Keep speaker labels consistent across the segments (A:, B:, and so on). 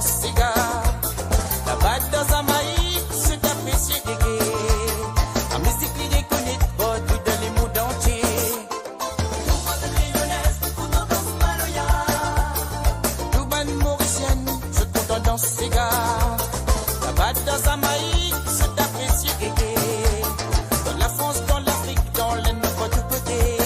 A: cigare. La batte dans un maïs, c'est apprécié gégé. La musique qui déconne, pas tout dans les mondes entiers. Tout ban lyonnaise, tout dans danse maloya. Tout ban mauricienne, se content dans cigare. La batte dans un maïs, c'est apprécié gégé. Dans la France, dans l'Afrique, dans les neuf de tous côtés.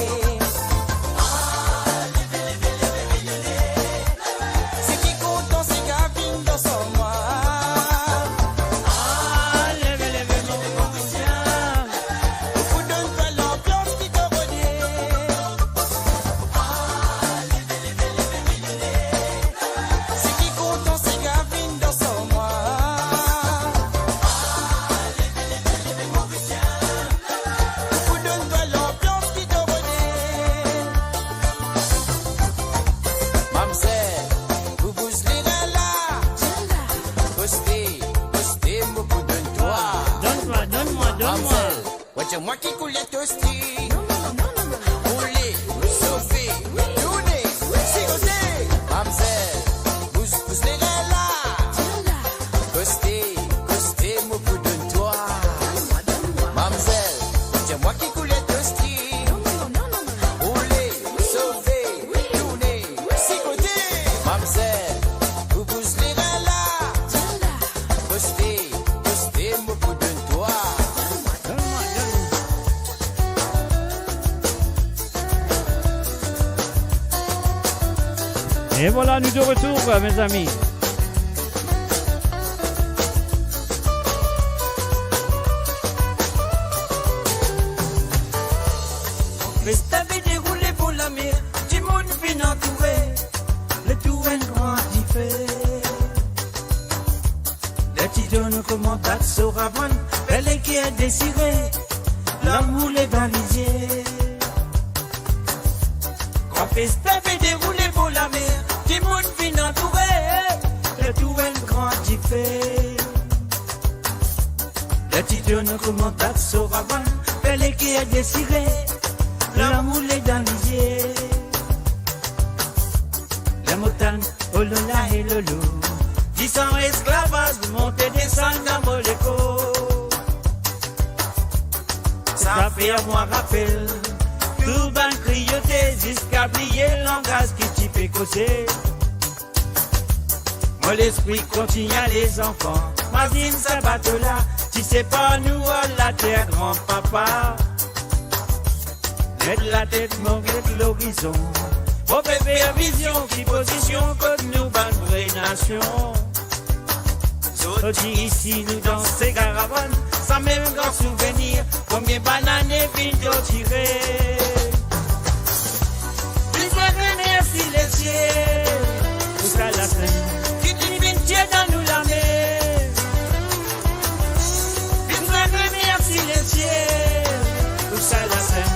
A: C'est moi qui coule les toasties. Rouler, sauver, tourner, sigoter. Mamselle, pousse les là. Coster, mon coup de toi. Mamselle, c'est moi qui coule les toasties. Rouler, sauver, tourner, sigoter. Mamselle, pousse les là. Coster, mon coup de toi.
B: Et voilà, nous de retour, mes amis.
A: Festa avait déroulé pour la mer, du monde vient entouré, le tout est grand fait. Les petits jeunes commentent à se ravonner, belle qui est désirée, l'amour est dans les yeux. Quand festa avait déroulé pour la mer, du monde vient entouré, le tout est grand fait. Les petits jeunes commentent à se ravonner, belle qui est désirée. L'amour est dans les yeux. La montagne, oh lola et lolo. 10 ans esclavage, monter descendre dans Moléco. Ça fait à moi rappel. Tout ban crioter jusqu'à plier le langage qui t'y fait causer. Moi l'esprit continue à les enfants. Mazine ça bateau là. Si c'est pas nous, la terre grand-papa. Mets la tête, mon de l'horizon. Oh bébé, vision, qui position, comme nous, bonne vraie nation. Sorti ici, nous dans ces caravanes, sans même grand souvenir, combien bananes et vins tirées. Plus merci les cieux, jusqu'à la fin, qui divine Dieu dans nous la mer. Plus merci les cieux, jusqu'à la fin.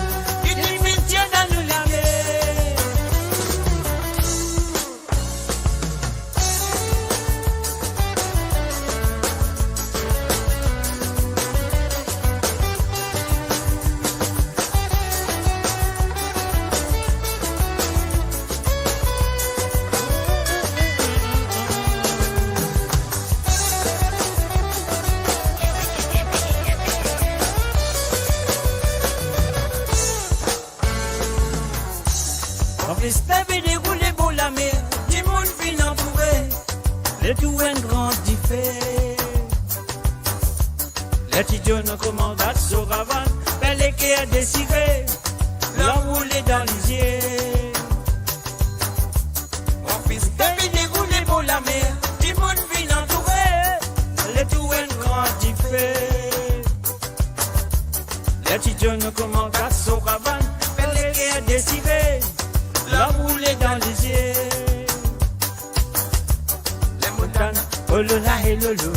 A: Festa avait déroulé pour la mer, du monde vient entouré, le tout est grand fait. Les petits jeunes commandent à se ravane, belle qui est désirée, l'amour est dans les yeux. Festa avait déroulé pour la mer, du monde vient entouré, le tout est grand fait. Les petits jeunes commandent à se ravane, belle qui est désirée. L'amour est dans les yeux. Les montagnes, oh lola et lolo.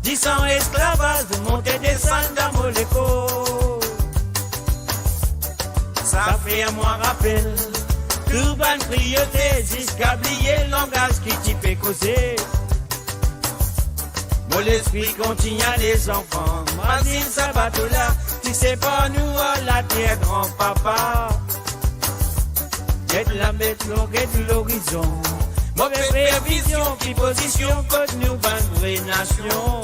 A: 10 ans esclavage, monter descendre dans Moléco. Ça fait à moi rappel. Tout ban crioter jusqu'à plier le langage qui t'y fait causer. Mon l'esprit continue à les enfants. Mazine ça bateau là. Si c'est pas nous, la terre grand-papa. Get la bête longue de l'horizon. Mauvaise prévision qui position contre nous, bonne vraie nation.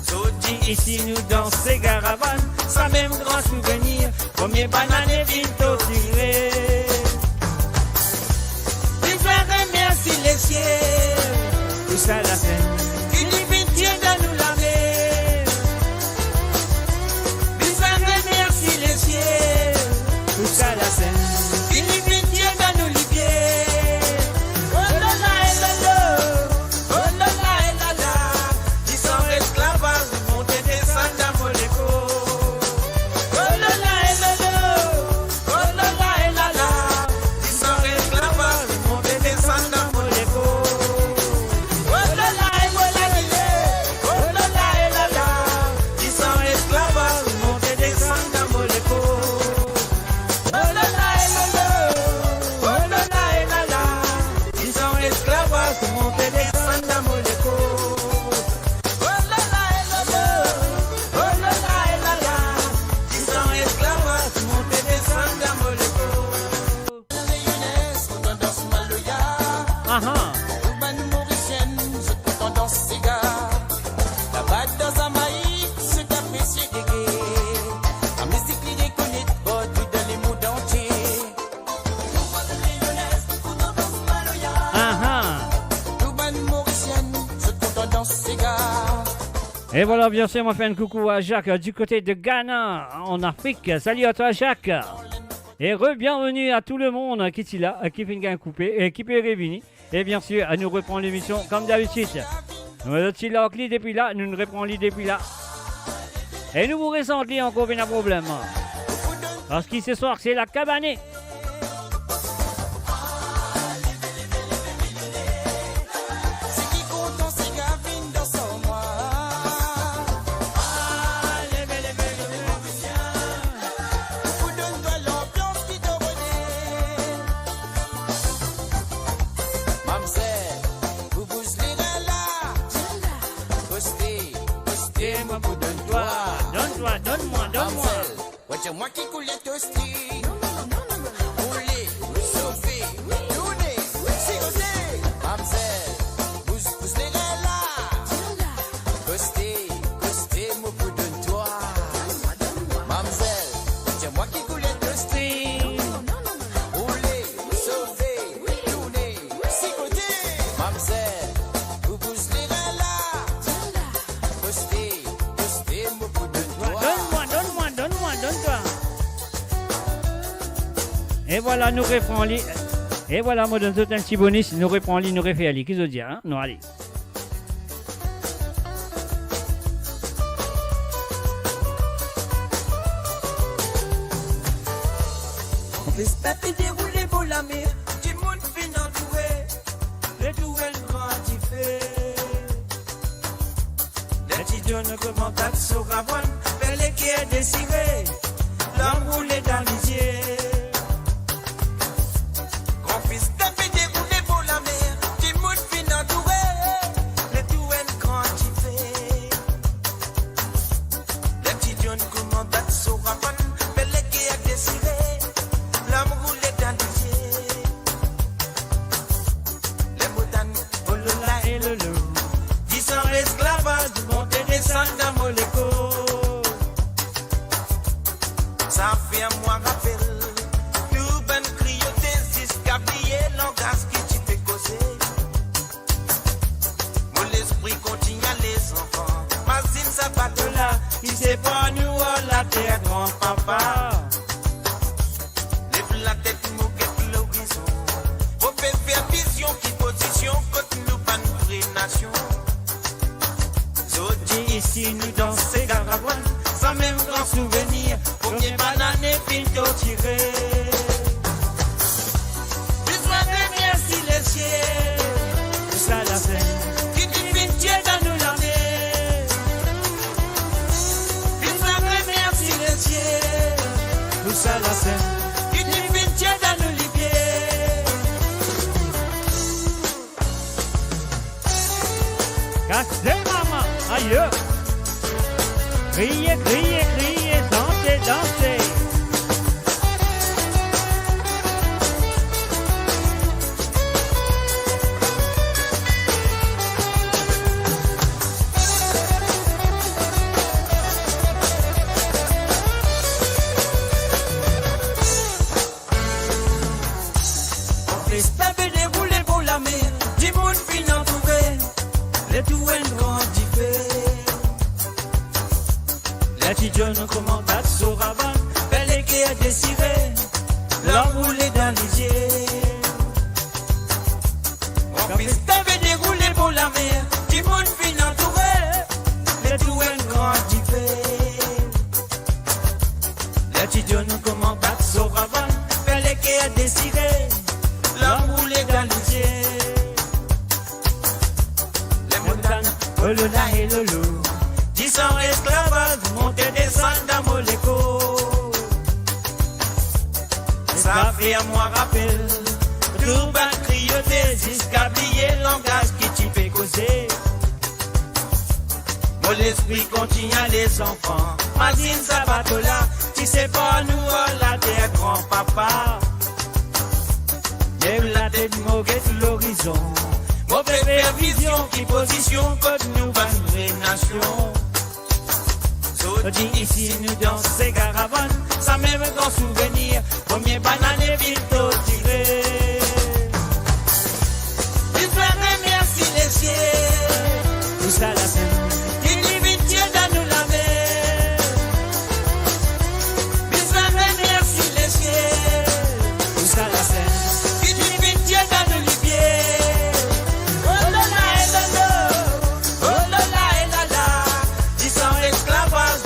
A: Zodi ici nous dans ces caravanes, sans même grand souvenir, premier banane et vinto tiré. Il va remercier les cieux, tout ça la scène, il divine Dieu dans nous la mer. Il va remercier les cieux, tout ça la scène, il divine Dieu dans nous libier. Oh là là et là là, oh là là et là là, ils sont esclavages, monter descendre dans Moléco. Oh là là et là là, oh là là et là là, ils sont esclavages, monter descendre dans Moléco. Oh là là et voilà oh là là et là là, ils sont esclavages, monter descendre dans Moléco. Oh là là et là là, oh là là et là là, ils sont esclavages, monter descendre dans Moléco. Oh là là et là là, oh là là et là là, ils sont esclavages, monter descendre dans Moléco.
B: Ah ah.
A: Urban mauricienne, je te tendance cigare. La batte dans un maïs, ce café c'est gégé. La musique liée connaît pas tout dans les mondes entiers.
B: Ah ah.
A: Urban mauricienne, je te tendance cigare.
B: Et voilà, bien sûr, on fait un coucou à Jacques du côté de Ghana, en Afrique. Salut à toi, Jacques. Et re-bienvenue à tout le monde qui est là, qui fait un coupé et qui peut réunir. Et bien sûr, à nous reprendre l'émission comme d'habitude. Nous sommes là au clé depuis là, nous nous reprenons l'idée depuis là. Et nous vous ressentons encore bien un problème. Parce que ce soir, c'est la cabanée.
A: C'est qui content, c'est Gavin dans son mois. Vous donne-toi l'ambiance qui te renaît. Mamselle, vous bougez les reins là. Postez, moi vous donne-toi.
B: Donne-moi, donne-moi, donne-moi.
A: Mamselle, ouais, c'est moi qui coule les toastés. Roulez, sauver, tournez, sigoter. Mamselle, pousse les reins là. Postez, moi vous donne-toi. Mamselle, c'est moi qui coule les toastés. Roulez, sauver, tournez, sigoter. Mamselle, vous pousse les reins là. Postez, moi vous donne-toi.
B: Donne-moi, donne-moi, donne-moi, donne-toi. Et voilà, nous reprenons les. Et voilà, moi, donne tout un petit bonus, nous reprenons les, nous refait aller. Qu'est-ce que je dis, hein? Non, allez.
A: Les statues déroulées pour la mer, du monde fin entouré, les nouvelles grandes fait. Les petits jeunes commentaires sur Ravon, vers les qui est désiré, l'homme roulé dans les yeux. Grand-fils tapé déroulé pour la mer, du monde fin entouré, les nouvelles grandes fait. Les petits jeunes commentaires sur Ravon, vers les qui est désiré. L'homme roulé dans les yeux. Les boutanes, oh là et le loup. 10 ans esclavage, monter descendre dans Moléco. Ça fait un mois rappel. Nous ben crioté, jusqu'ablier langage qui tu fais causer. Mon esprit continue à les enfants. Mazine sa patte là, qui sait pas nous à la terre, grand papa. Lève la tête, nous guette l'horizon. Faut faire vision qui position contre nous, pas nous vraie nation. Zodi ici, nous dans ces caravanes, sans même grand souvenir. Premier banane et pinto tiré. Besoin de merci les cieux. Tout ça la scène, qui divine Dieu dans nous l'année. Besoin de merci les cieux. Tout ça la scène.
B: Cassez maman, aïe. Criez, criez, criez, dansez, dansez.
A: nous comment battre sur avant, fallait qu'il y ait désiré, l'enroulé dans les yeux. Mon fils t'avait déroulé pour la mer, du monde fin entouré, les tout un grand fait. Les studios nous comment battre sur avant, fallait qu'il y ait désiré, l'enroulé dans les yeux. Les montagnes, oh le la et le loup. 10 ans esclavage, monter descendre dans Moléco. Ça fait à moi rappel, tout bas crioter, jusqu'à plier le langage qui t'y fait causer. Mon esprit continue les enfants, Mazine Sabatola, tu sais pas nous la terre grand-papa. Lève la tête, mauvaise l'horizon, mauvaise vision qui position comme nous va une nation. Dit ici nous dans ces caravanes, ça même grand souvenir, premier banane et vite tiré. Il fait merci les cieux, tout ça la peine, il dit vite Dieu dans nous la mer. Il fait merci les cieux, tout ça la peine, il dit vite Dieu dans nous les pieds. Oh là là et là là, oh là là et là là, 10 ans esclavage.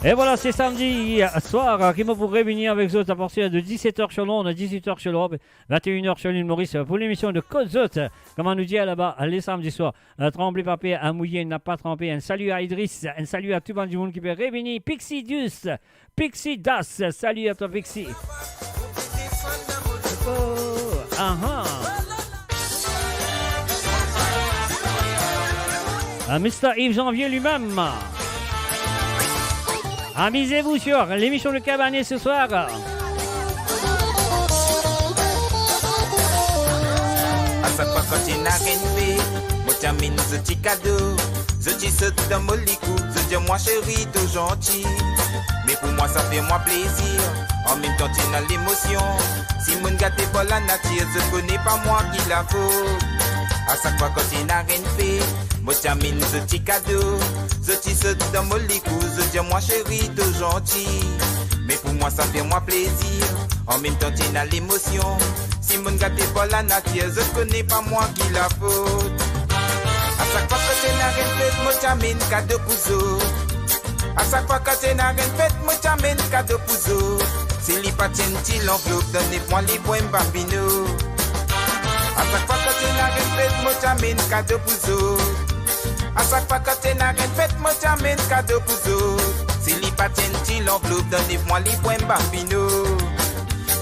B: Et voilà, c'est samedi soir qui m'a pour réunir avec vous à partir de 17h sur Londres, 18h sur l'Europe, 21h sur l'île Maurice pour l'émission de Cozot. Comme on nous dit là-bas, les samedis soirs, tremblé papier, à mouiller, n'a pas trempé. Un salut à Idriss, un salut à tout le monde du monde qui peut réunir. Pixie Dus, Pixie Das, salut à toi Pixie. Mr. Yves Janvier lui-même. Amusez-vous sur l'émission de Cabanet ce soir.
C: À chaque fois quand tu n'as rien fait, moi t'amène ce petit cadeau. Je dis saute dans mon licou, je dis moi chérie, tout gentil. Mais pour moi ça fait moi plaisir, en même temps tu as l'émotion. Si mon gars t'es pas la nature, je connais pas moi qui la faute. À chaque fois quand tu n'as rien fait, moi t'amène ce petit cadeau. Je dis saute dans mon licou, je dis moi chérie, tout gentil. Mais pour moi ça fait moi plaisir, en même temps tu as l'émotion. Si mon gars t'es pas la nature, je connais pas moi qui la faute. À chaque fois que tu n'as rien fait, moi t'amène cadeau pour eux. À chaque fois que tu n'as rien fait, moi t'amène cadeau pour eux. Si les patins t'y l'enveloppe, donnez-moi les points bambino. À chaque fois que tu n'as rien fait, moi t'amène cadeau pour eux. À chaque fois que tu n'as rien fait, moi t'amène cadeau pour eux. Si les patins t'y l'enveloppe, donnez-moi les points bambino.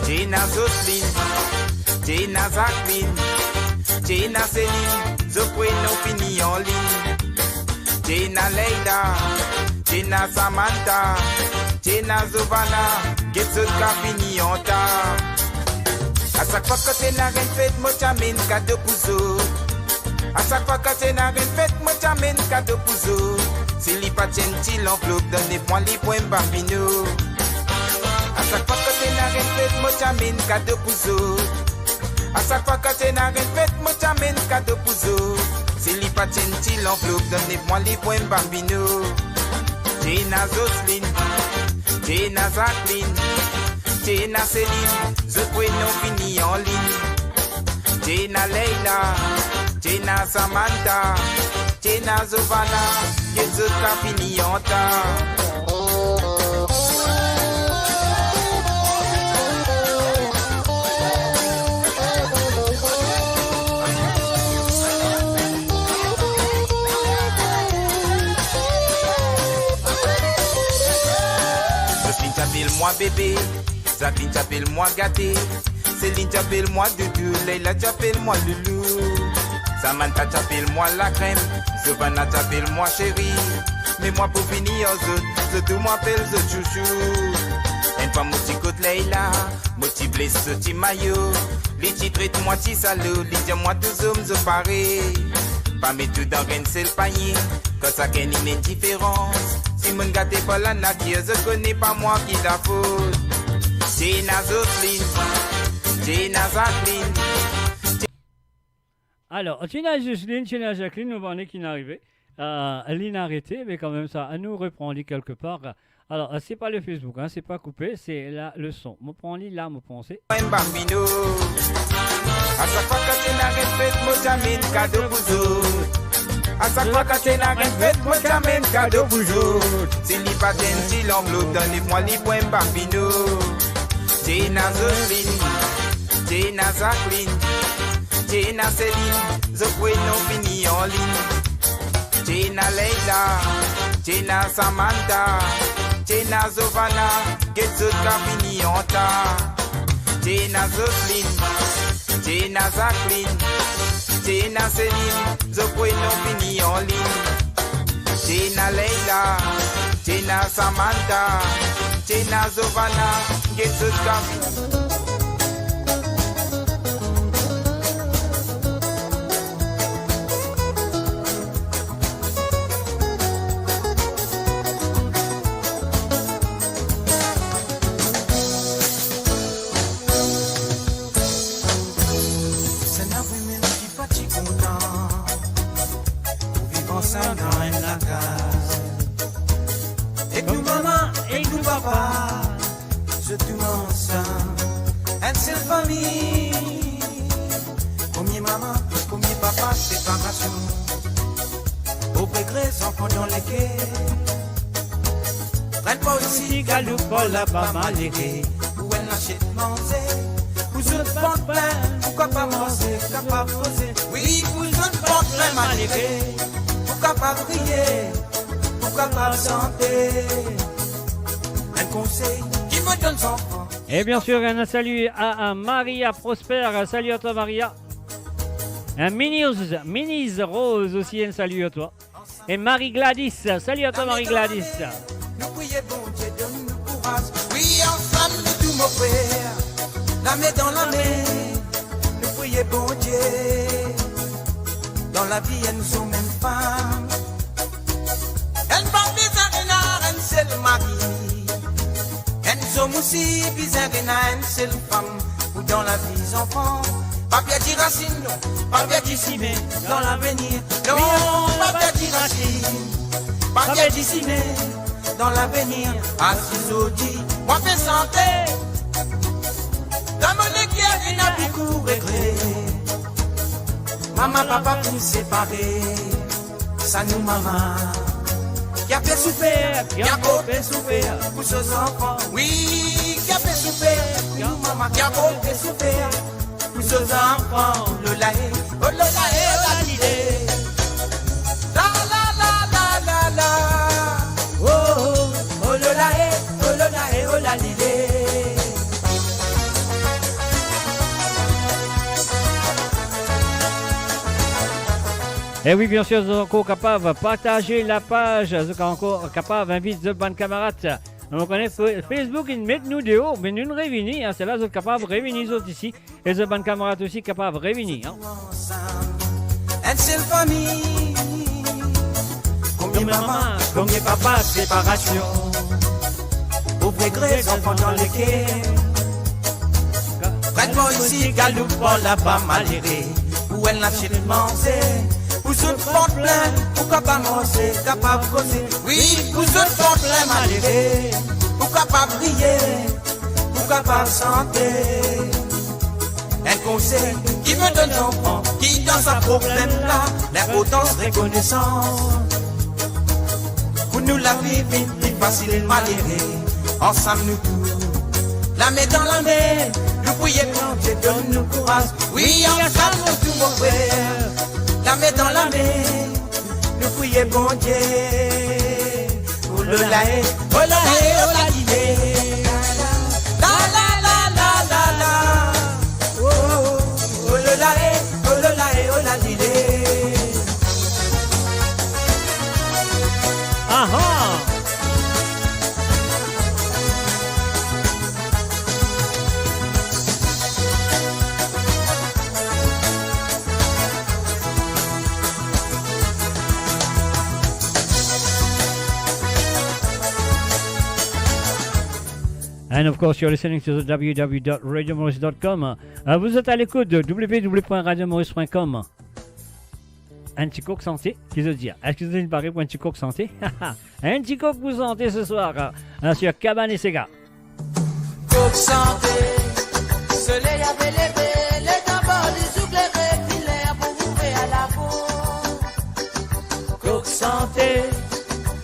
C: Tina Josephine, Tina Jacqueline, Tina Céline, je prénom fini en ligne. Tina Leila, Tina Samantha, Tina Giovanna, get ce qu'a fini en tard. À chaque fois que tu n'as rien fait, moi t'amène cadeau pour eux. À chaque fois que tu n'as rien fait, moi t'amène cadeau pour eux. Si les patins t'y l'enveloppe, donnez-moi les points bambino. À chaque fois que tu n'as rien fait, moi t'amène cadeau pour eux. À chaque fois que tu n'as rien fait, moi t'amène cadeau pour eux. Si les patins t'y l'enveloppe, donnez-moi les points bambino. Tina Josephine, Tina Jacqueline, Tina Céline, je prénom fini en ligne. Tina Leila, Tina Samantha, Tina Giovanna, que je qu'a fini en tard. Moi bébé, Jacqueline t'appelle moi gâté, Céline t'appelle moi doudou, Leila t'appelle moi loulou. Samantha t'appelle-moi la crème, Giovanna t'appelle-moi chérie. Mais moi pour finir, je tout m'appelle the chouchou. En pas mon petit côte Leila, mon petit blesse, ce petit maillot. Les titres et moi petit salaud, les diamants moi tous hommes je pareil. Pas mettre tout dans un seul panier, quand ça gagne une indifférence. Si mon gars t'es pas la nature, je connais pas moi qui la faute. Tina Zoslin, Tina Jacqueline.
B: Alors, Tina Jocelyne, Tina Jacqueline, nous voyons qui est arrivé. Elle a arrêté, mais quand même ça, elle nous reprend quelque part. Alors, c'est pas le Facebook, hein, c'est pas coupé, c'est là le son. Je prends là, je pense.
C: Bambino, à chaque fois que tu n'as rien fait, moi j'amène cadeau pour vous. À chaque fois que tu n'as rien fait, moi j'amène cadeau pour vous. Si l'y pas si l'enveloppe, donnez-moi les points Bambino. Tina Zoslin, Tina Jacqueline, Tina Céline, je crois non fini en ligne. Tina Leila, Tina Samantha, Tina Giovanna, get the fini en ta. Tina Zoslin, Tina Jacqueline, Tina Céline, je crois non fini en ligne. Tina Leila, Tina Samantha, Tina Giovanna, get the fini.
A: Là-bas malgré où elle n'achète manger. Vous autres porte plein, pourquoi pas manger, capable poser. Oui, vous autres porte plein malgré. Pourquoi pas prier, pourquoi pas chanter. Un conseil qui me donne son enfant.
B: Et bien sûr, un salut à Maria Prosper. Salut à toi, Maria. Un Minis Rose aussi, un salut à toi. Et Marie Gladys. Salut à toi, Marie Gladys.
A: Nous prions, bon Dieu, donne-nous courage. Oui, ensemble, nous tous mon frère. La main dans la main. Nous prions, bon Dieu. Dans la vie, elles nous sont même femmes. Elles parlent bizarre, elles c'est le mari. Elles nous sont aussi bizarre, elles c'est le femme. Ou dans la vie, les enfants. Pas bien dire racine, non. Pas bien dire cimer dans l'avenir. Non, pas bien dire racine. Pas bien dire cimer dans l'avenir. Assis au dit, moi fais santé. La monnaie qui a une à beaucoup regret. Maman, papa, pour nous séparer. Ça nous, maman. Qui a fait souffrir, qui a fait souffrir pour ses enfants. Oui, qui a fait souffrir, nous, maman, qui a fait souffrir pour ses enfants. Lola, oh Lola, oh l'idée. La la la la la la. Oh oh, oh Lola, oh la l'idée.
B: Et oui, bien sûr, vous êtes encore capable de partager la page. Vous êtes encore capable d'inviter de bonnes camarades. On connaît Facebook, ils mettent nous dehors, mais nous réunissons. Hein, c'est là, vous êtes capable de réunir ici. Et les bonnes camarades aussi capables de réunir. Hein.
A: Une seule famille. Combien maman, combien papa, séparation. Pauvres grès, enfants dans les quais. Prête-moi ici, galoupe, là-bas, malheureux. Où elle n'achète manger. Vous autres font plein, pourquoi pas manger, capable de causer. Oui, vous autres font plein malheureux, pourquoi pas briller, pourquoi pas chanter. Un conseil qui me donne l'enfant, qui dans sa problème là, l'importance reconnaissance. Pour nous la vie vite, plus facile malheureux, ensemble nous tous, la main dans la main, nous prions quand Dieu donne nous courage. Oui, ensemble nous tous mon frère. La main dans la main, nous prions bon Dieu. Oh la oh la l'idée. La la la la la la. Oh la oh la l'idée.
B: And of course, you're listening to the www.radiomaurice.com. Vous êtes à l'écoute de www.radiomaurice.com. Un petit coq santé, qui veut dire? Est-ce que vous avez parlé pour un petit coq santé? Un petit coq vous santé ce soir sur Cabane et Sega.
A: Coq santé, soleil avait levé, les tambours du soufflet filaient pour ouvrir à la peau. Coq santé,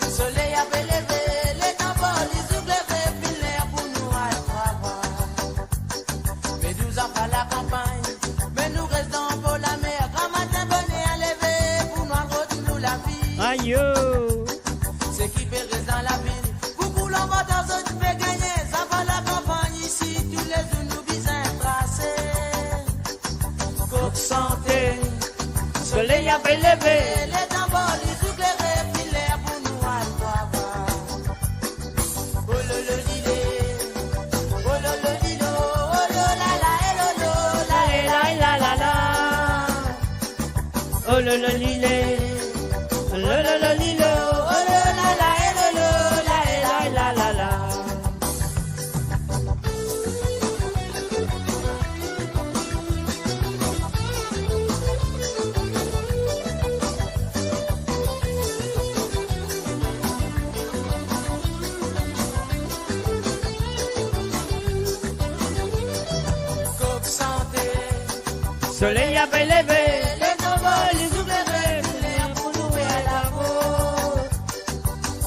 A: soleil avait levé, les tambours du soufflet filaient pour nous à travail. Mais nous avons pas la campagne, mais nous restons pour la mer. Quand matin bonnet à lever, pour nous retourner nous la vie.
B: Aïe!
A: C'est qui fait rester dans la ville. Beaucoup l'on va dans zone fait gagner, ça va la campagne ici, tous les jours nous visons tracés. Coq santé, soleil a fait lever, les tambours, les éclairés, filaient pour nous à travail. Oh le lilé, oh le lilo, oh le la la, et le lo, la la la la la.
B: Oh le lilé, le lilo,
A: Oh le la la, et le lo, la la la la. Coq santé,
B: soleil a fait lever.
A: les tambours, les oublérés, filaient pour nous à la côte.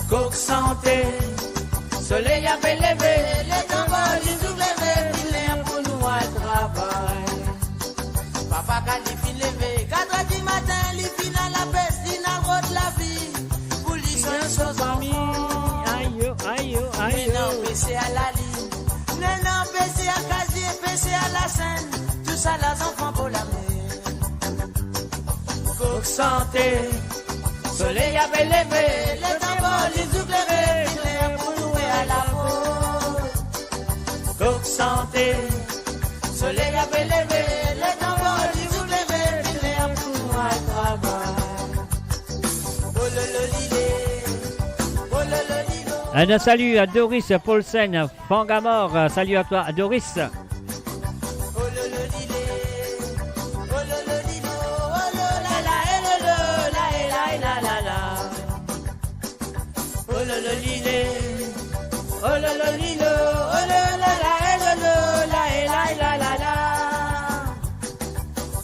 A: Coq santé, soleil a fait lever, les tambours, les oublérés, filaient pour nous à travail. Papa quand il fin levé, 4 heures du matin, il fin à la peste, il n'a pas de la vie. Pour lui, son chose en
B: Aïe, aïe, aïe.
A: non, PC à la ligne. Non, PC à casier, PC à la scène. Tout ça, les enfants pour la mer. Coq santé, soleil a fait lever, les tambours, les éclairés, filaient pour nous à la faute. Coq santé, soleil a fait lever, les tambours, les éclairés, filaient pour nous à travail. Oh le lilé, oh le lilo.
B: Un salut à Doris Paulsen, Fangamor. Salut à toi, Doris.
A: Oh le lilé, oh le lilo, oh le la la, et le lo, la la la la. Oh le lilé, oh le lilo, oh le la la, et le lo, la la la.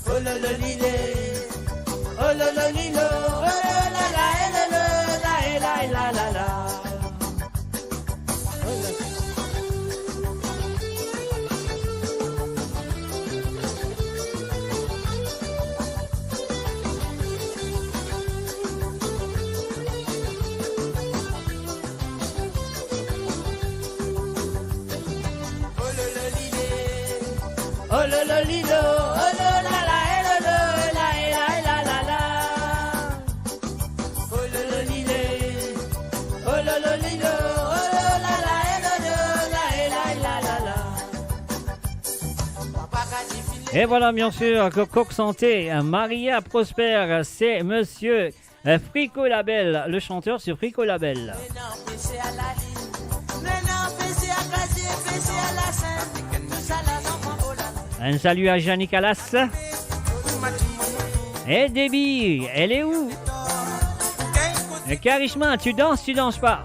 A: Oh le lilé, oh le lilo, oh le la la, et le lo, la la. Oh le lilo, oh le la la, et le lo, la la. Oh le lilé, oh le lilo, oh le la la, et le lo, la. Papa quand il fin
B: Et voilà, bien sûr, Coq Santé, Maria Prosper, c'est monsieur Frico Label, le chanteur sur Frico Label.
A: non, PC à la ligne. Non, PC à casier, PC à la scène. Tout ça, les enfants pour la mer.
B: Un salut à Jeannie Calas. Et Debbie, elle est où? Et Karishma, tu danses pas?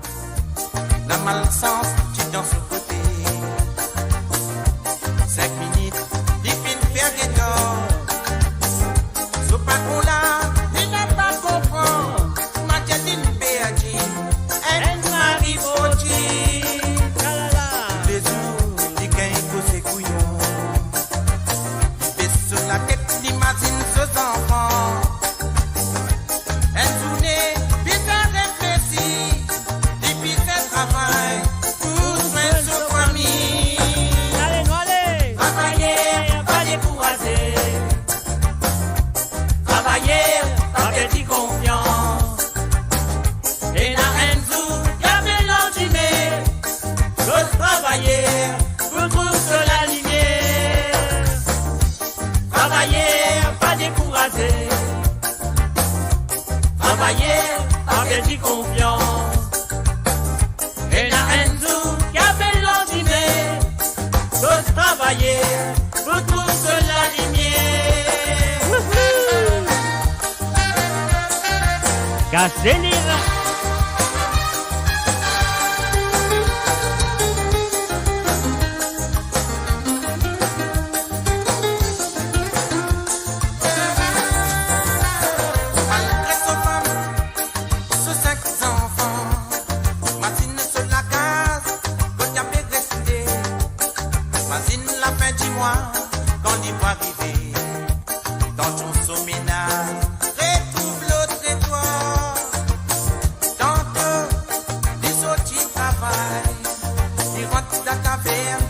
C: Dans malsens, tu danses au côté. 5 minutes, il finit faire des torts. Sous pas qu'on l'a, il n'a pas comprendre. Ma tchatine béati, elle m'arrive au les jours, il gagne pour ses couillons. Il fait sur la tête, l'imagine ses enfants. Elle tournait, puis ça réfléchit. Et puis ça travaille pour faire sa famille.
B: Allez,
C: Travailler, pas décourager. Travailler, pas perdre confiance. Et la reine Zou, y'a mélangé. J'ose travailler pour trouver la lumière. Travailler, pas décourager. Travailler, pas perdre confiance. Et la reine Zou, y'a mélangé.
B: Casse délire.
A: Malgré son femme, ses 5 enfants, Martine sur la case, quand y a bien décidé. Martine la fin du mois, quand il va arriver, dans ton ménage, retrouve l'autre étoile. Tantôt, il sortit du travail, il rentre dans la taverne,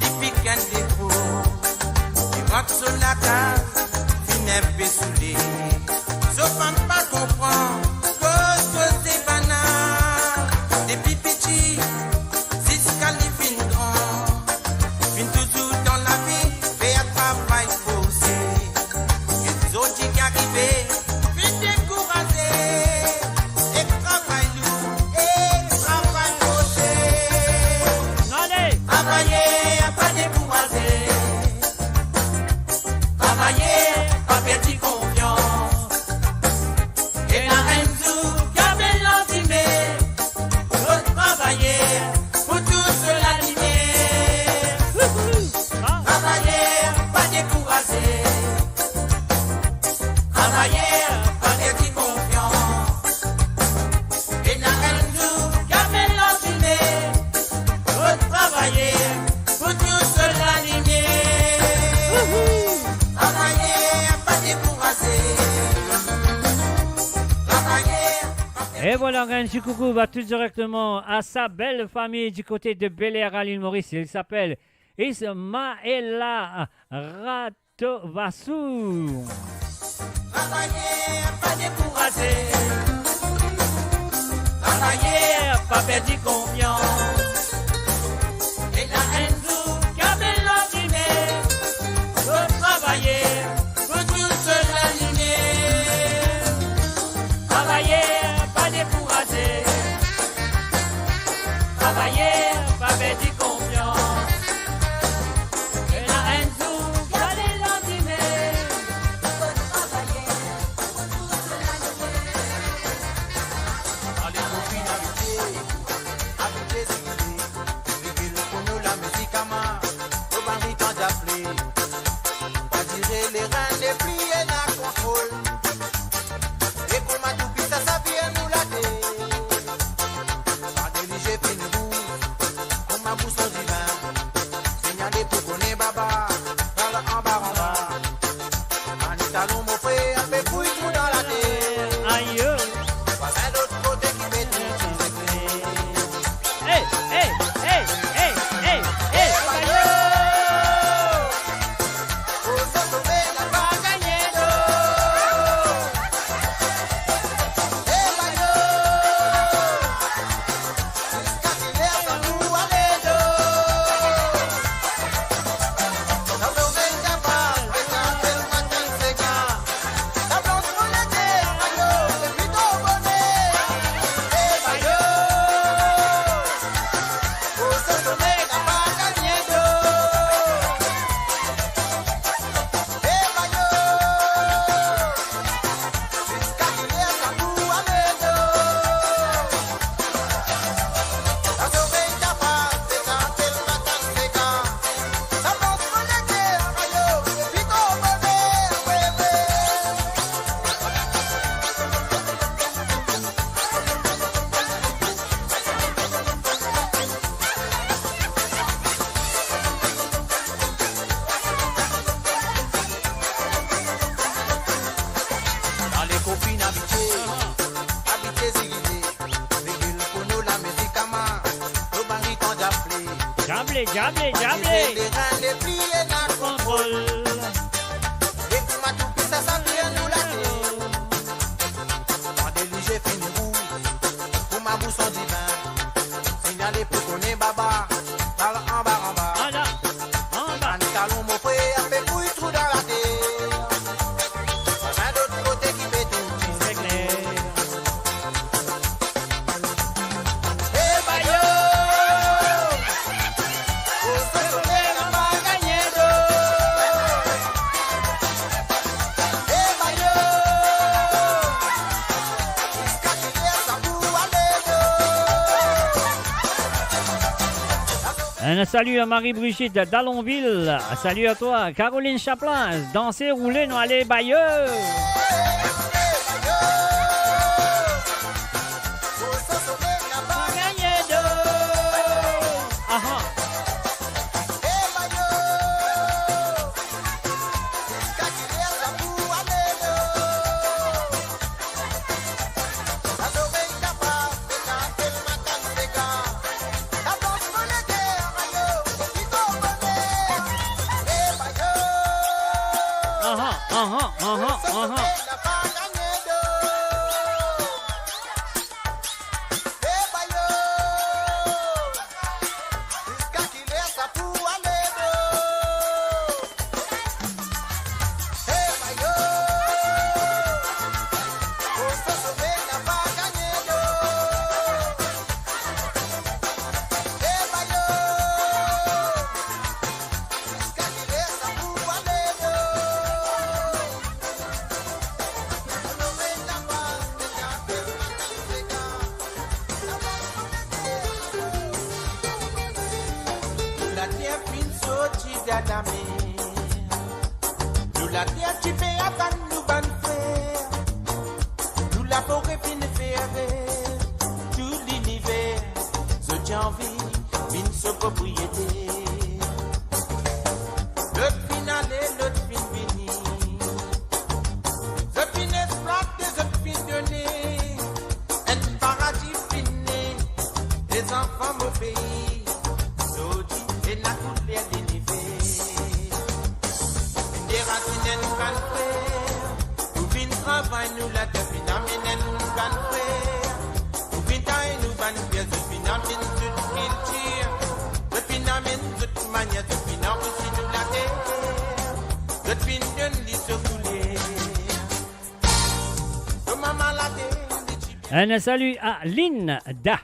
A: il pique un défaut, il rentre sur la case, il n'est pas saoulé. Je ne pas comprendre que c'est banal. Depuis petit, jusqu'à les fins grand. Fin toujours dans la vie, fait un travail forcé. Et les autres qui arrivent, fin découragé. Et travail lourd, et travail forcé.
B: Allez.
A: Travailler, pas découragé. Travailler, pas perdre confiance. Et la reine Zou, gardez l'antimé, pour travailler, pour tous l'aligner. Travailler, pas décourager. Travailler, pas perdre confiance. Et la reine Zou, gardez l'antimé, pour travailler, pour tous l'aligner. Travailler, pas décourager.
B: Et voilà, un petit coucou va tout directement à sa belle famille du côté de Bel-Air à l'île Maurice. Il s'appelle Ismaëla Ratovassou.
A: Travailler, pas décourager. Travailler, pas perdre confiance. Et la haine nous, gardez l'ordinaire. Faut travailler, faut tous l'aligner. Travailler, pas décourager. Travailler, pas perdre confiance. Et la haine nous, gardez l'ordinaire. Allez, copine, habitez, réglez le pour la musique à main, au mari tant d'appeler, pas tirer les reins, les plis et la contrôle, et pour ma toupie, ça vient nous la dé, pas diriger fin rouge, pour ma bousse au divin, signaler pour qu'on est baba, dans le en bas, en étalon mon frère, fait fouille tout dans la terre.
B: Aïe.
A: Pas un autre côté qui met tout sur ses clés.
B: Hey, hey, hey, hey, hey, hey.
A: Pour se sauver, n'a pas gagné d'eau. Eh, Mayo, jusqu'à qu'il ait sa roue à l'édo. La journée n'est pas, et quand elle matin c'est quand. La blanche monnaie, Mayo, c'est plutôt bonnet. Eh, Mayo, pour se sauver, n'a pas gagné d'eau. Eh, Mayo, jusqu'à qu'il ait sa roue à l'édo. La journée n'est pas, c'est quand elle matin c'est quand. La blanche monnaie, Mayo, c'est plutôt bonnet. Ouais, ouais. Dans les copines habitées, zigidées, réglez pour nous la musique à main, nos maris tant d'appeler,
B: Diable, diable,
A: les
B: diable.
A: reins, les plis et la contrôle, et pour ma toupie, ça vient nous la dé, en déligé fin rouge, pour ma bousse en divin, signaler pour qu'on est baba, dans le en bas,
B: Voilà. En bas.
A: en étalon mon frère, fait fouille trou dans la terre, pas un autre côté qui met tout sur ses
B: C'est clair.
A: Eh, Mayo, pour se sauver, n'a pas gagné d'eau.
B: Un salut à Marie-Brigitte d'Allonville. Salut à toi. Caroline Chaplin. Danser, rouler, nous aller, bailleux. Un salut à Linda.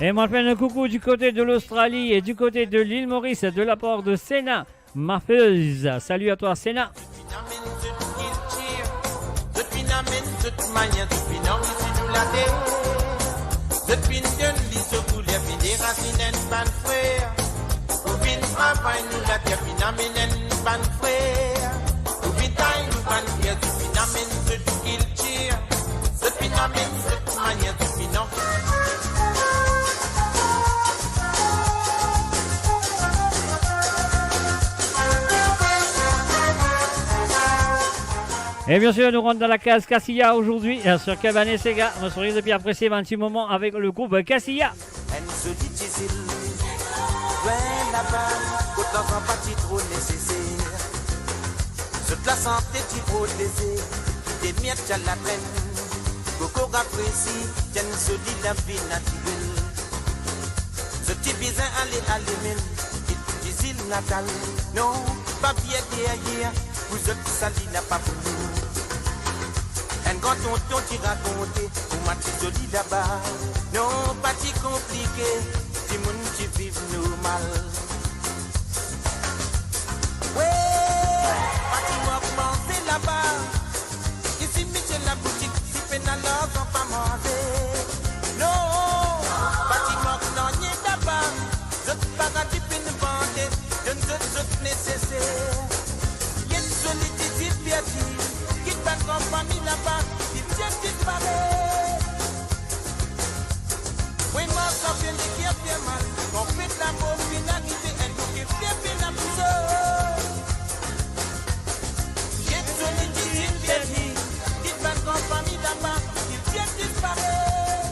B: Et moi, je fais un coucou du côté de l'Australie et du côté de l'île Maurice, de la part de Sénat, ma feuse. Salut à toi, Sénat.
A: fin travail nous la terre phénomène ban frère. Nous vitaille nous ban fier du phénomène de tout qu'il tire. Ce phénomène, cette manière du phénomène.
B: Et bien sûr, nous rentrons dans la case Casilla aujourd'hui sur Cabanet Sega. On se retrouve depuis apprécier un petit moment avec le groupe Casilla.
A: Toute la santé tu protégé, des miettes à la peine. Coco apprécie, tiens se dit la vie naturelle. Ce petit bizin aller même, il dit natal. Non, pas bien derrière, vous autres ça dit n'a pas pour nous. Un grand tonton qui raconte, pour ma petite jolie là-bas. Non, pas si compliqué, si moun qui vivent normal. Ouais, pas si moi commencer là-bas. Ici, Michel la boutique, si peine alors on pas manger. Non, pas si moi non n'y est là-bas. Je ne pas à du peine vendre, je ne suis nécessaire. Il y a une jolie petite piétine. Qui va en famille là-bas, il tient disparaît. Oui, moi, ça vient de qui a fait mal. On fait la mauvaise finalité, elle nous qui fait bien la pousse. Il y a une jolie petite piétine. Qui va en famille là-bas, il tient disparaît.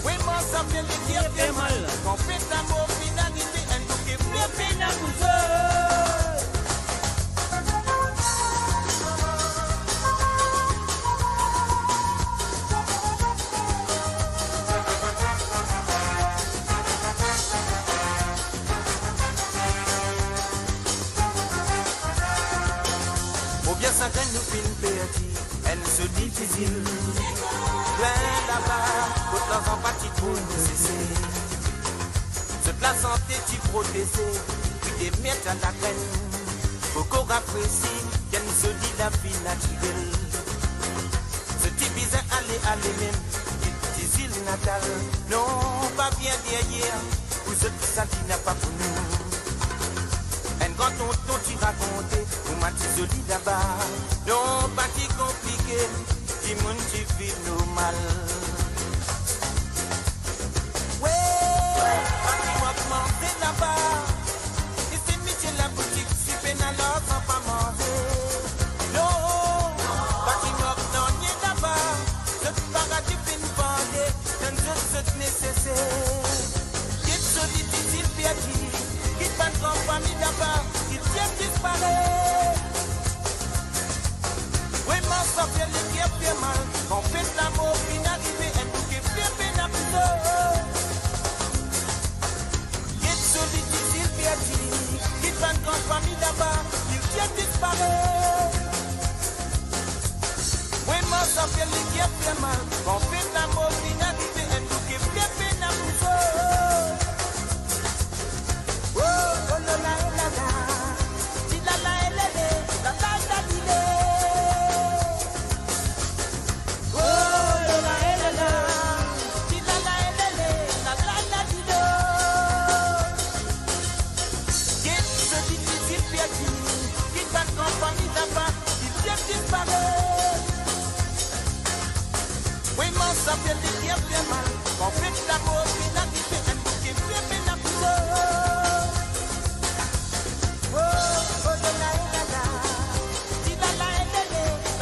A: Oui, moi, ça vient de qui a fait mal. On fait la mauvaise finalité, elle nous qui fait bien la pousse. Elle se dit difficile. Plein là-bas, toute la empathie pour nous cesser. Toute la santé tu protégé, puis des miettes à la graine. Beaucoup apprécient, qu'elle se dit la vie naturelle. Ce petit bizin aller même, il dit île natale. Non, pas bien derrière, vous autres ça qui n'a pas pour nous. Un grand tonton tu racontais, pour ma petite jolie là-bas. Non, pas qui compliqué, dis moun tu vis normal. Ouais, pas qui moi commencer là-bas. Ici, Michel la boutique, si peine alors sans pas manger. Non, pas qui moi non n'y est là-bas. Je ne pas à du fin vendre, je ne suis nécessaire. Qui est jolie, dit-il, Béatrice. Qui va en famille là-bas, il tient disparaît. Oui, moi, ça fait le qui a fait mal. On fait l'amour, il arrive, et tout qui fait bien à plus d'eau. Il est joli, dit-il, Béatrice. Qui va en famille là-bas, il tient disparaît. Oui, moi, ça fait le qui a fait mal. On fait l'amour, il arrive, et tout qui fait bien à plus d'eau. Oui, mon ça fait des bien mal. On fait l'amour, il a dit que un bouquet fait bien la couleur. Oh, oh, la la la, di la la la la,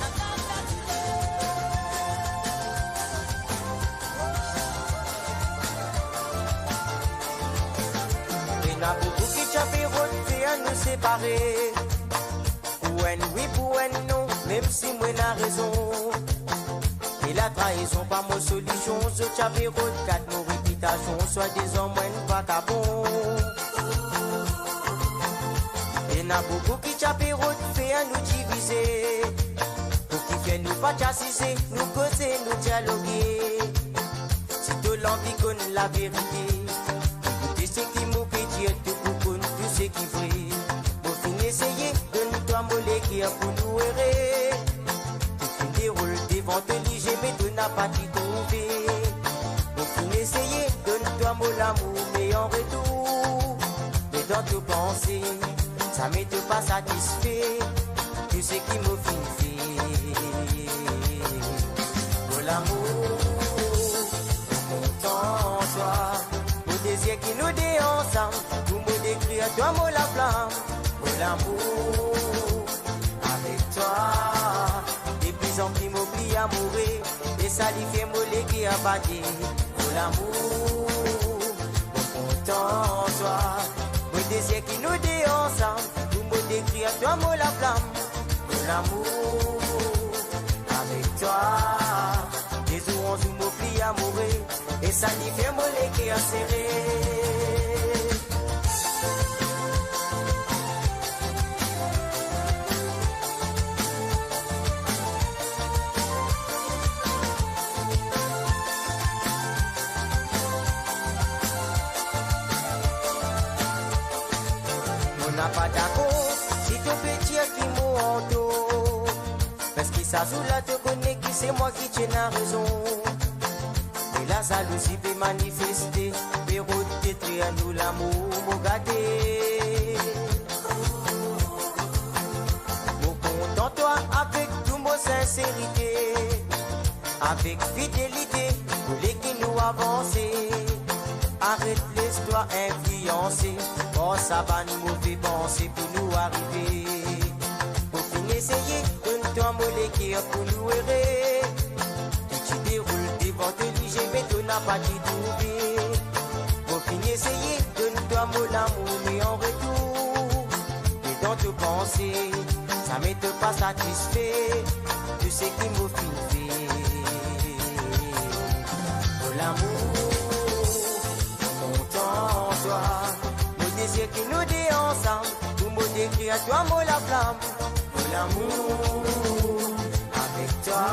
A: la la la. Oh, oh, la la la, di la la la, la la la. Il y a beaucoup qui t'appellent à nous séparer. Pour un oui, pour un non, même si moi n'a raison. Et la trahison pas mon solution. Ce t'appellent quatre nos réputations, soit des hommes pas qu'à bon. Il y a beaucoup qui t'appellent à nous diviser. Pour qui fait nous pas chassiser, nous causer, nous dialoguer. Si de l'envie connaît la vérité. Ce qui m'a pété tout pour tout ce qui vrai. Pour finir essayer de nous tomber qui a pour nous errer. en retour, mais dans tes pensées, ça m'est pas satisfait. Tu sais qui me fait pour l'amour, content toi, le désir qui nous dit ensemble, tout me décrit à toi, moi la flamme, pour l'amour, avec toi, de plus en plus m'oublie à mourir, et ça lui fait moller qui a battu, pour l'amour, content toi, le désir qui nous dit ensemble, tout me décrit à toi, moi la flamme, pour l'amour, avec toi, des jours on joue m'oublie à mourir, et ça lui fait moller qui a serré. On n'a pas d'accord, si tu peux dire qui m'ont parce que ça joue là te connaît qui c'est moi qui tiens la raison. Et la jalousie peut manifester, mais route à nous l'amour m'a gâté. Mon content toi avec tout mon sincérité, avec fidélité, pour les qui nous avancer. Arrête l'histoire influencée, oh ça va nous mauvais penser pour nous arriver. Pour finir essayer, donne-toi molécule pour nous errer. Tu déroules devant de lui, mais tu n'as pas dit trouver. Pour finir essayer, donne-toi mon amour, mais en retour, et dans tes pensées, ça m'est pas satisfait. Tu sais qui me fait pour l'amour. Toi, le désir qui nous dit ensemble, tout me décrit à toi, moi la flamme, pour l'amour, avec toi,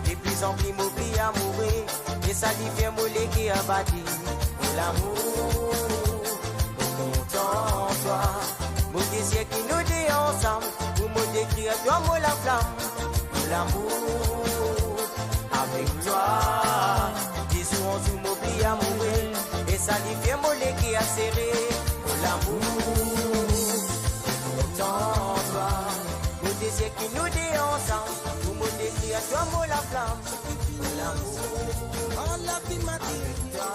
A: de plus en plus m'oublie à mourir, et ça lui fait moller qui a battu, pour l'amour, content toi, le désir qui nous dit ensemble, tout me décrit à toi, moi la flamme, pour l'amour, avec toi, des jours on joue m'oublie à mourir. Et ça lui fait moller qui a serré pour l'amour, content toi, le désir qui nous dit ensemble, tout me décrit à toi, moi la flamme, pour l'amour, oh la vie m'a dit toi,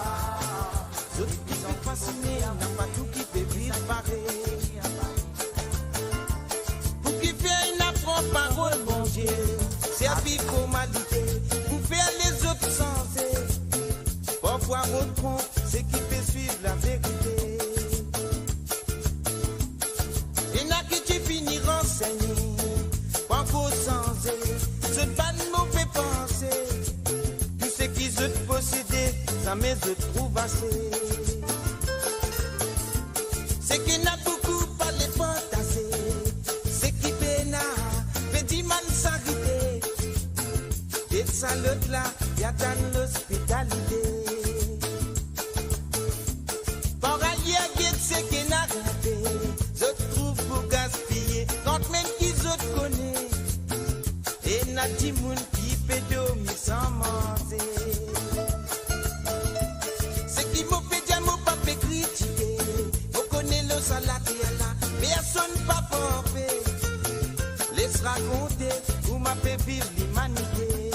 A: je suis fasciné, on n'a pas tout qui peut vivre pareil, pour qui fait une apprend parole, mon Dieu, c'est à vivre formalité, pour faire les autres sens, parfois on trompe. C'est qui fait suivre la vérité. Il y en a qui tu finis renseigné, pas qu'au sens, ce pas de mauvais pensée. Tout ce qui se posséder, ça me se trouve assez. C'est qui n'a beaucoup pas les fantasées, c'est qui péna, petit man s'arrêter. Et ça l'autre là, y a dans l'hospitalité. C'est qui n'a raté, je trouve pour gaspiller, quand même qui je connais, et n'a dit moun qui fait dormir sans manger. C'est qui m'a fait dire, m'a pas fait critiquer, vous connaissez le saladier là, personne pas forfait, laisse raconter, vous m'a fait vivre l'humanité.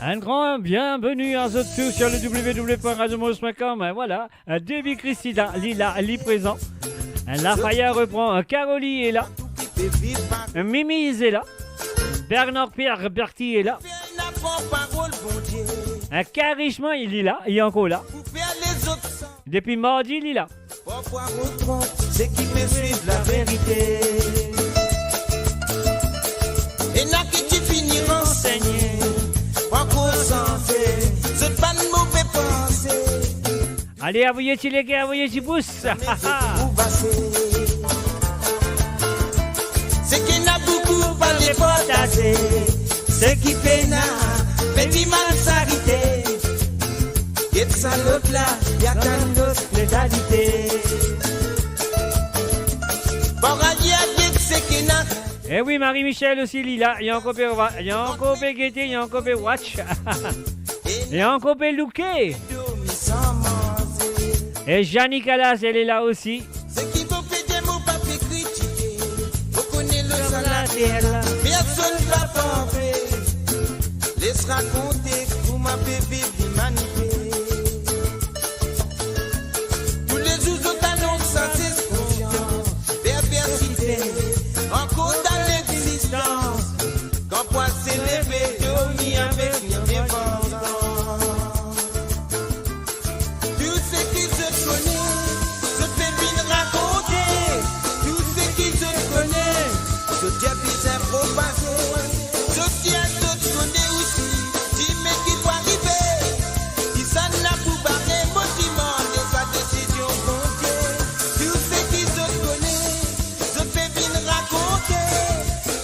B: Un grand bienvenue à vous tous sur le www.radiomaurice.com. Voilà, Debbie Christina, Lila, Li présent. La Faya reprend, Caroli est là. Mimi est là. Bernard Pierre Berti est là. Carishma, il est là, il est encore là. Depuis mardi, il est là.
A: C'est qui me suivent la vérité. Et là que tu finis renseigné, pas concentré, c'est pas de mauvais pensée.
B: Allez, envoyez-y les gars, envoyez-y pouce.
A: C'est qu'il n'a beaucoup pas de potassé, c'est qui fait na, petit mal s'arrêter. Et de ça l'autre là, y'a qu'un autre létalité. Bon, c'est qu'il n'a.
B: Eh oui, Marie-Michel aussi, Lila. Il y a encore Gaieté, il y a encore Watch. Il y a encore Louquet. Et Jeannie Calas, elle est là aussi.
A: C'est qui vous fait des mots, pas fait critiquer. Vous connaissez le salaire. Personne ne va tomber. Laisse raconter que vous m'avez vu l'humanité. Tous les jours, au talon, sans confiance. Perversité. Encore dans l'existence. Quand poids s'est levé, dormi avec une défense. Tout ce qui se connaît, je fais bien raconter. Tout ce qui se connaît, je tiens bien propager. Je tiens d'autres connaît aussi. Dis-moi qui va arriver. Si ça n'a pas barré, mon dimanche, et sa décision comptée. Tout ce qui se connaît, je fais bien raconter.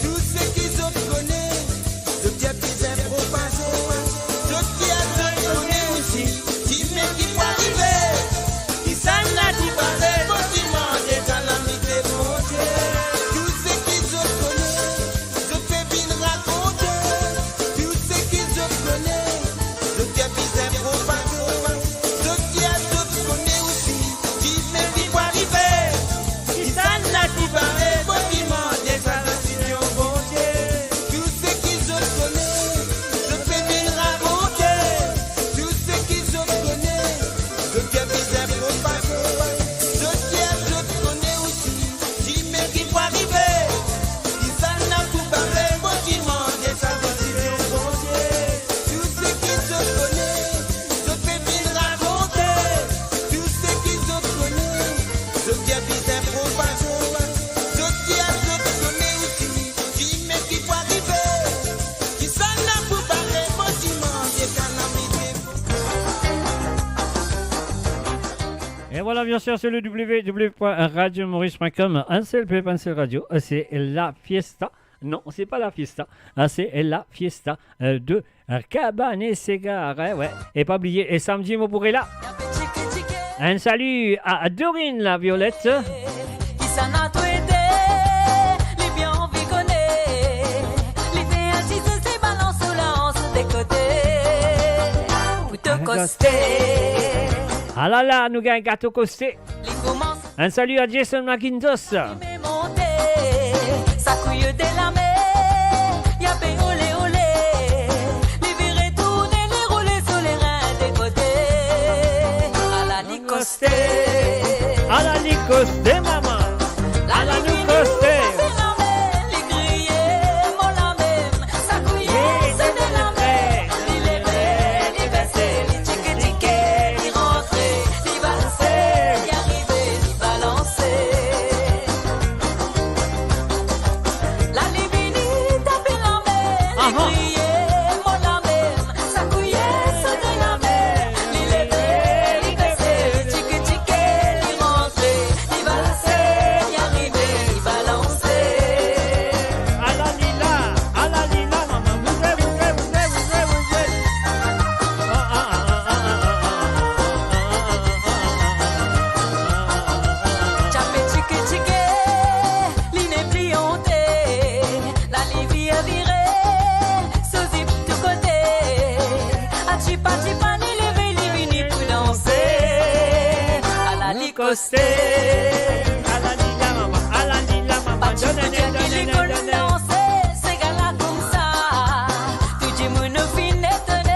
A: Tout ce qui se connaît, je tiens bien propager. Je tiens d'autres connaît aussi. Dis-moi qui va arriver. Si ça n'a pas barré, mon dimanche, et sa calamité comptée. Tout ce qui se connaît, je fais bien raconter. Tout ce qui se connaît, je tiens bien propager. Je tiens d'autres connaît aussi. Dis-moi qui va arriver. Si ça n'a pas barré, mon dimanche, et sa décision comptée. Tout ce qui se connaît, je fais bien raconter. Tout ce qui se connaît, je tiens bien propager. Je tiens d'autres connaît aussi. Dis-moi qui va arriver. Si ça n'a pas barré, mon dimanche, et sa décision comptée. Tout ce qui se connaît, je fais bien raconter. Tout ce qui se connaît, je tiens bien propager. Je tiens d'autres connaît aussi. Dis-moi qui va arriver. Si ça n'a pas barré, mon dimanche, et calamité.
B: Et voilà, bien sûr, c'est le www.radiomaurice.com. Un seul peuple, un seul radio. C'est la fiesta. Non, c'est pas la fiesta. C'est la fiesta de Cabane Segar. Ouais. Et pas oublier, et samedi, vous pourrez là. Un salut à Dorine la Violette.
D: Qui s'en a tout aidé, les bien envie connaît, les théâtistes se balancent là, on se décoder, pour te coster,
B: Ah là là, nous gagnons un gâteau costé.
D: les commences
B: Un salut à Jason McIntosh.
D: à monter, ça couille de la mer, y'a bé olé olé, les virés tourner, les rouler sur les reins des côtés, à la licosté.
B: À la Nicosté, maman. À la Nicosté.
D: Les grillés, mon la même, ça couillait, c'est de la mer. Les levés, les baissés, les tickets, les rentrés, les balancés, les arrivés, les balancés. La libini, tapez la mer. Les grillés, mon la même, ça couillait, c'est de la mer. Les levés, les baissés, les tickets, les rentrés, les balancés, les arrivés, les balancés.
B: À la Lila, maman. Vous êtes.
D: Chapé chique chique, l'iné plianté, la livie virée, sous zip tout côté, a chipa ni levé, livini pour danser, à la licosté,
B: À la Lila, maman. À la Lila, maman.
D: pas de qui l'école danser, c'est gala comme ça, tout le monde fin étonné,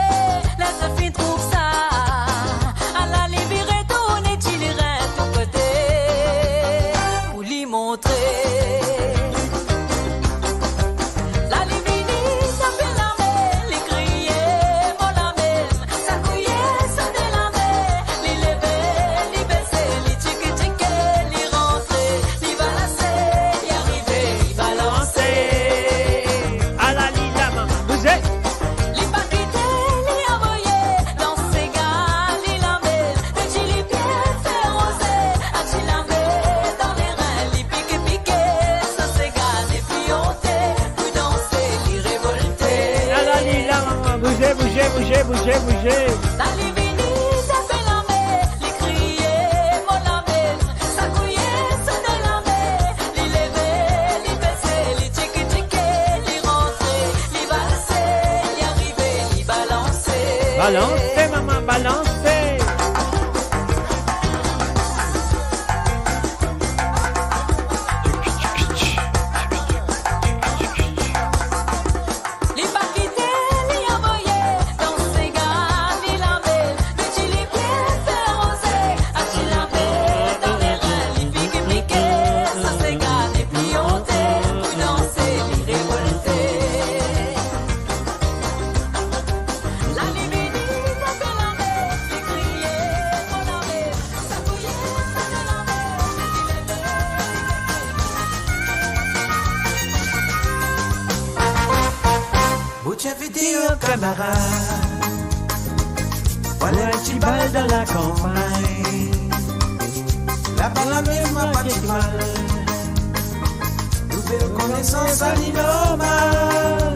B: bougez, bougez, bougez.
D: La livini tape la mer, li crier mon amen, sa couiller sonne la mer, li lever, li baisser, li tiki-tiki, li rentrer, li valser, li arriver, li balancer.
B: Balancez, maman, balancez.
D: Li pas quitter, li envoyer, dans ses gars, li la mer, le chili pied fait roser, à chi la mer, dans les reins, li pique-pique, ça c'est gars, et puis on t'est, pour danser, li révolter. La livini tape la mer, li crier mon amen, sa couiller sonne la mer, li
A: Mucha vidéo camarade, voilà un petit bal dans la campagne. Là-bas la même m'a pas de mal, nouvelle connaissance à l'innormal.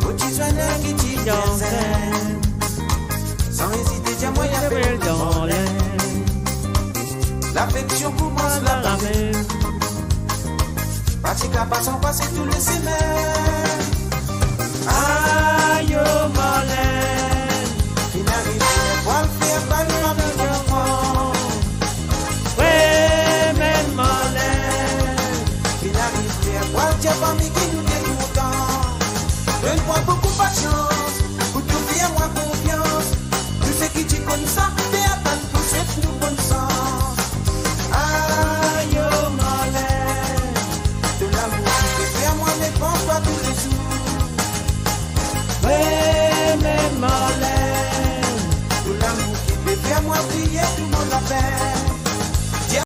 A: Petit joigneur qui t'y dansait, sans hésiter, dis-moi y'a belle dans l'air. L'affection pour moi c'est la même, pratique à pas sans passer tous les semaines. Aïe, oh, Marlène, il arrive à le faire par le enfant.
B: Ouais, même Marlène.
A: Il arrive à voir Dieu parmi qui nous est content. Donne-moi beaucoup de chance, pour tout faire moi confiance. Tout ce qui dit comme ça, fais attendre pour cette nous bonne sens. Aïe, oh, Marlène, de l'amour qui peut faire moi ne pense pas tous les jours.
B: Ouais, même Marlène.
A: Tout l'amour qui peut faire moi briller, tout le monde l'appelle.